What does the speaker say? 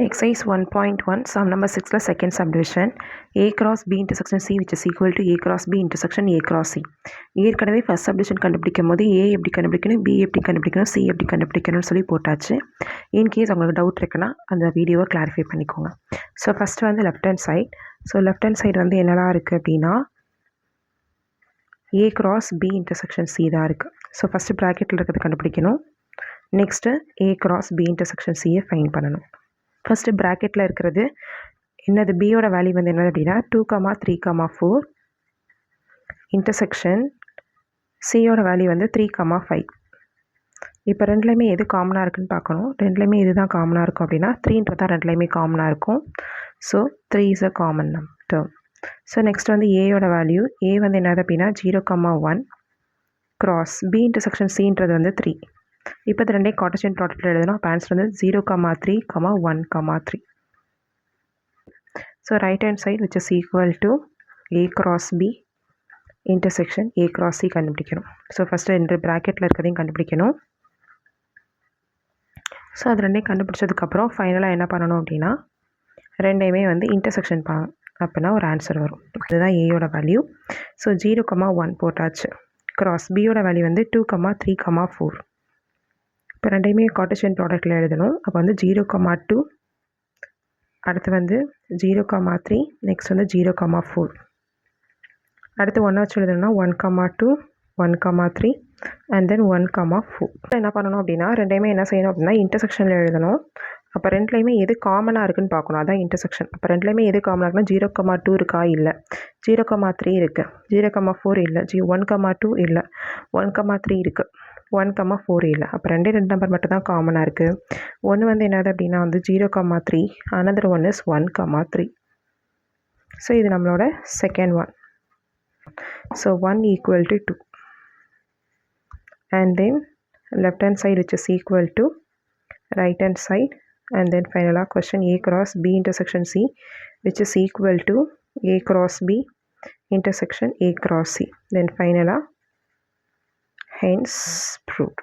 Exercise 1.1 sum number 6 la second subdivision a cross b intersection c which is equal to a cross b intersection a cross c. ஏற்கனவே first subdivision கண்டுபிடிக்கும் போது a எப்படி கண்டுபிடிக்கணும், b எப்படி கண்டுபிடிக்கணும், c எப்படி கண்டுபிடிக்கணும்னு சொல்லி போட்டாச்சு. இன்கேஸ் உங்களுக்கு டவுட் இருக்குன்னா அந்த வீடியோவை கிளாரிஃபை பண்ணிக்கோங்க. ஸோ ஃபஸ்ட்டு வந்து left hand side. So left hand side வந்து என்னெல்லாம் இருக்குது அப்படின்னா a cross b intersection c தான் இருக்குது. ஸோ ஃபஸ்ட்டு ப்ராக்கெட்டில் இருக்கிறது கண்டுபிடிக்கணும். Next a cross b intersection c find பண்ணணும். ஃபஸ்ட்டு ப்ராக்கெட்டில் இருக்கிறது என்னது, பியோட வேல்யூ வந்து என்னது அப்படின்னா 2,3,4 இன்டர்செக்ஷன் சியோட வேல்யூ வந்து 3,5. இப்போ ரெண்டுலேயுமே எது காமனாக இருக்குன்னு பார்க்கணும். ரெண்டுலேயுமே எது தான் காமனாக இருக்கும் அப்படின்னா 3 தான் ரெண்டுலேயுமே காமனாக இருக்கும். So 3 is a common term. So next வந்து ஏயோட வேல்யூ, ஏ வந்து என்னது அப்படின்னா 0,1 கிராஸ் பி இன்டர்செக்ஷன் சின்றது வந்து 3. இப்போ இது ரெண்டே கார்ட்டீசியன் ப்ராடக்ட்டில் எழுதணும். அப்போ ஆன்சர் வந்து 0,3,1,3. So right hand side which is equal to A cross B intersection A cross C கண்டுபிடிக்கணும். ஸோ ஃபஸ்ட்டு ரெண்டு ப்ராக்கெட்டில் இருக்கிறதையும் கண்டுபிடிக்கணும். ஸோ அது ரெண்டையும் கண்டுபிடிச்சதுக்கப்புறம் ஃபைனலாக என்ன பண்ணணும் அப்படின்னா ரெண்டையுமே வந்து இன்டர்செக்ஷன் பண்ணணும். அப்படின்னா ஒரு ஆன்சர் வரும். அதுதான் ஏயோட வேல்யூ. ஸோ 0,1 போட்டாச்சு. கிராஸ் பியோட வேல்யூ வந்து 2,3,4. இப்போ ரெண்டையுமே கார்ட்டீசியன் ப்ராடக்ட்டில் எழுதணும். அப்போ வந்து 0,2, அடுத்து வந்து 0,3, நெக்ஸ்ட் வந்து 0,4. அடுத்து 1 வச்சு எழுதணும்னா 1,2, 1,3 அண்ட் தென் 1,4. என்ன பண்ணணும் அப்படின்னா ரெண்டையுமே என்ன செய்யணும் அப்படின்னா இன்டர்செக்ஷனில் எழுதணும். அப்போ ரெண்டுலேயுமே எது காமனாக இருக்குன்னு பார்க்கணும். அதான் இன்டர்செக்ஷன். அப்போ ரெண்டுலேயுமே எது காமனாக இருக்குன்னா 0,2 இருக்கா, இல்லை. 0,3 இருக்குது, 0,4 இல்லை, 1,2 இல்லை, 1,3 இருக்குது, 1,4 இல்லை. அப்போ ரெண்டு நம்பர் மட்டும் தான் காமனாக இருக்குது. ஒன்று வந்து என்னது அப்படின்னா வந்து 0,3, another one is 1,3. ஸோ இது நம்மளோட second one. So 1 equal to 2 and then left hand side which is equal to right hand side and then final question a cross b intersection c which is equal to a cross b intersection a cross c. Then final hence proved.